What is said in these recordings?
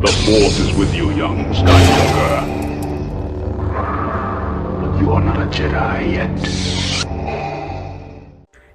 The Force is with you, young Skywalker. But you are not a Jedi yet.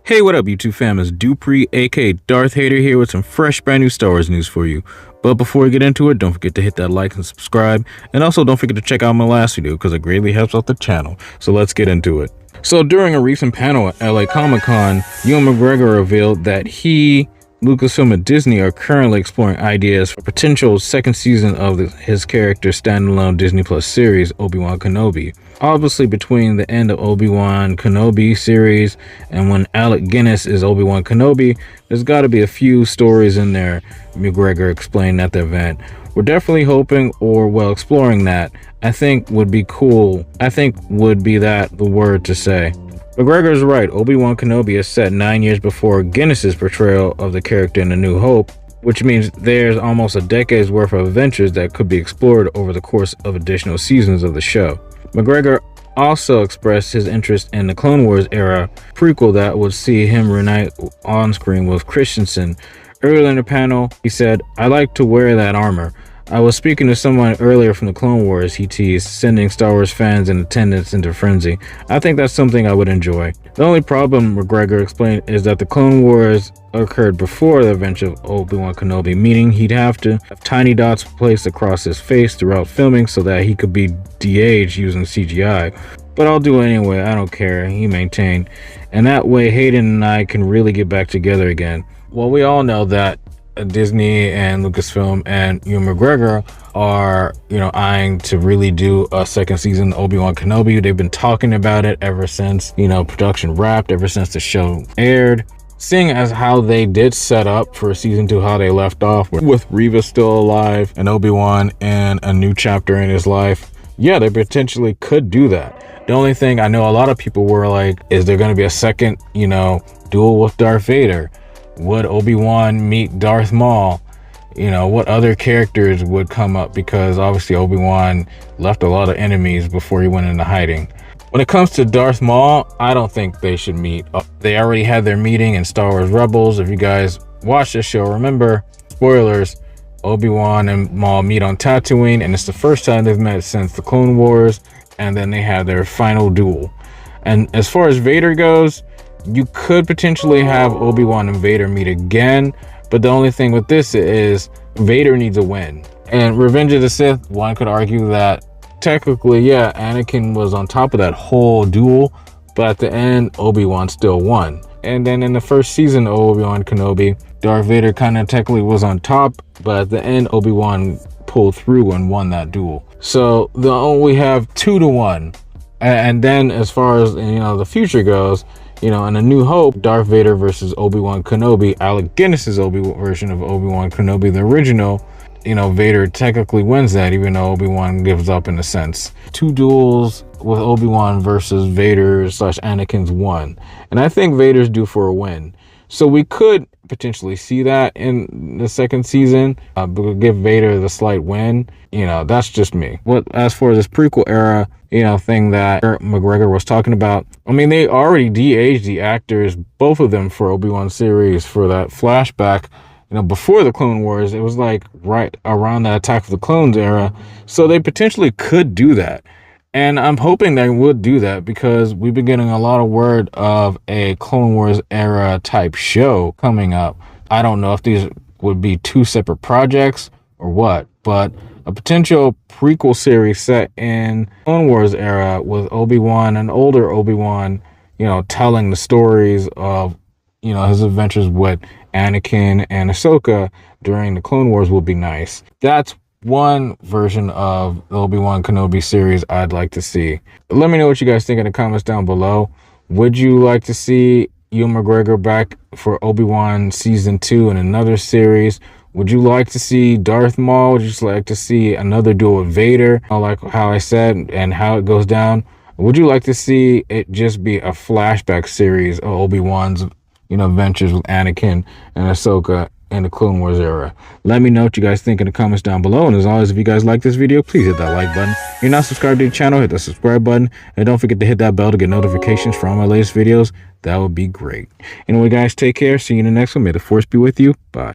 Hey, what up, YouTube fam? It's Dupree, aka Darth Hater, here with some fresh, brand new Star Wars news for you. But before we get into it, don't forget to hit that like and subscribe. And also don't forget to check out my last video because it greatly helps out the channel. So let's get into it. So during a recent panel at LA Comic-Con, Ewan Mcgregor revealed that he, Lucasfilm, and Disney are currently exploring ideas for potential second season of his character's standalone Disney Plus series, Obi-Wan Kenobi. Obviously, between the end of Obi-Wan Kenobi series and when Alec Guinness is Obi-Wan Kenobi, there's got to be a few stories in there, McGregor explained at the event. We're definitely hoping, or well, exploring that. I think would be cool. I think would be that the word to say. McGregor is right. Obi-Wan Kenobi is set 9 years before Guinness's portrayal of the character in A New Hope, which means there's almost a decade's worth of adventures that could be explored over the course of additional seasons of the show. McGregor also expressed his interest in the Clone Wars era prequel that would see him reunite on screen with Christensen. Earlier in the panel, he said, "I like to wear that armor. I was speaking to someone earlier from the Clone Wars," he teased, sending Star Wars fans in attendance into frenzy. "I think that's something I would enjoy." The only problem, McGregor explained, is that the Clone Wars occurred before the adventure of Obi-Wan Kenobi, meaning he'd have to have tiny dots placed across his face throughout filming so that he could be de-aged using CGI. "But I'll do it anyway, I don't care," he maintained. "And that way Hayden and I can really get back together again." Well, we all know that Disney and Lucasfilm and Ewan McGregor are, eyeing to really do a second season of Obi-Wan Kenobi. They've been talking about it ever since, production wrapped, ever since the show aired. Seeing as how they did set up for season 2, how they left off with Reva still alive and Obi-Wan in a new chapter in his life, yeah, they potentially could do that. The only thing I know a lot of people were like, is there going to be a second, duel with Darth Vader? Would Obi-Wan meet Darth Maul? What other characters would come up? Because obviously Obi-Wan left a lot of enemies before he went into hiding. When it comes to Darth Maul, I don't think they should meet. They already had their meeting in Star Wars Rebels. If you guys watch this show, remember, spoilers, Obi-Wan and Maul meet on Tatooine, and it's the first time they've met since the Clone Wars, and then they had their final duel. And as far as Vader goes, you could potentially have Obi-Wan and Vader meet again, but the only thing with this is Vader needs a win. And Revenge of the Sith, one could argue that technically, yeah, Anakin was on top of that whole duel, but at the end, Obi-Wan still won. And then in the first season of Obi-Wan Kenobi, Darth Vader kind of technically was on top, but at the end, Obi-Wan pulled through and won that duel. So we have 2-1. And then as far as, the future goes, in A New Hope, Darth Vader versus Obi-Wan Kenobi, Alec Guinness's version of Obi-Wan Kenobi, the original, Vader technically wins that, even though Obi-Wan gives up in a sense. 2 duels with Obi-Wan versus Vader / Anakin's 1. And I think Vader's due for a win. So we could potentially see that in the second season, give Vader the slight win. That's just me. As for this prequel era, thing that McGregor was talking about, I mean, they already de-aged the actors, both of them, for Obi-Wan series for that flashback. Before the Clone Wars, it was like right around the Attack of the Clones era. So they potentially could do that. And I'm hoping they would do that because we've been getting a lot of word of a Clone Wars era type show coming up. I don't know if these would be 2 separate projects or what, but a potential prequel series set in Clone Wars era with Obi-Wan, an older Obi-Wan, telling the stories of, his adventures with Anakin and Ahsoka during the Clone Wars would be nice. That's one version of the Obi-Wan Kenobi series I'd like to see. Let me know what you guys think in the comments down below. Would you like to see Ewan McGregor back for Obi-Wan season 2 in another series? Would you like to see Darth Maul? Would you just like to see another duel with Vader, like how I said, and how it goes down? Would you like to see it just be a flashback series of Obi-Wan's, adventures with Anakin and Ahsoka in the Clone Wars era? Let me know what you guys think in the comments down below. And as always, if you guys like this video, please hit that like button. If you're not subscribed to the channel, hit the subscribe button. And don't forget to hit that bell to get notifications for all my latest videos. That would be great. Anyway, guys, take care. See you in the next one. May the Force be with you. Bye.